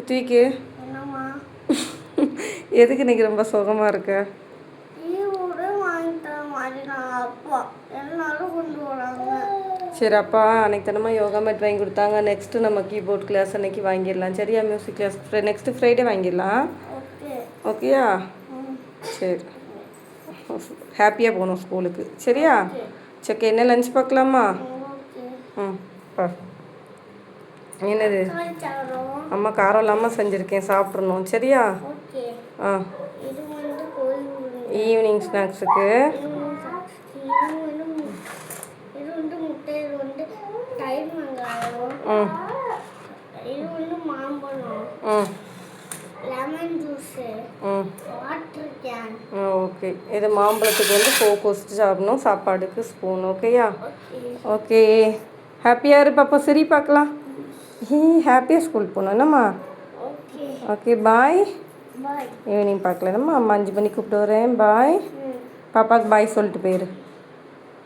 ரித்விக்கு எதுக்கு இன்னைக்கு ரொம்ப சுகமாக இருக்க? சரி அப்பா அன்னைக்கு தானம்மா யோகா மேட் வாங்கி கொடுத்தாங்க. நெக்ஸ்ட்டு நம்ம கீபோர்ட் கிளாஸ் அன்னைக்கு வாங்கிடலாம் சரியா? மியூசிக் கிளாஸ் நெக்ஸ்ட்டு ஃப்ரைடே வாங்கிடலாம். ஓகேயா? சரி, ஹாப்பியாக போகணும் ஸ்கூலுக்கு சரியா? சரி என்ன லஞ்ச் பார்க்கலாமா? பா என்னது? அம்மா காரம் இல்லாமல் செஞ்சுருக்கேன், சாப்பிட்றணும் சரியா? ஆ ஈவினிங் ஸ்நாக்ஸுக்கு ஓகே. இது மாம்பழத்துக்கு வந்து ஃபோக்கஸ்ட்டு சாப்பிடணும், சாப்பாடுக்கு ஸ்பூன். ஓகேயா? ஓகே. ஹாப்பியாக இரு பாப்பா, சரி பார்க்கலாம். ஹாப்பியாக ஸ்கூல் போகணும் என்னம்மா? Okay bye. ஈவினிங் பார்க்கலாம்மா. அம்மா 5 மணிக்கு கூப்பிட்டு வரேன். பாய். பாப்பாவுக்கு பாய் சொல்லிட்டு போயிரு.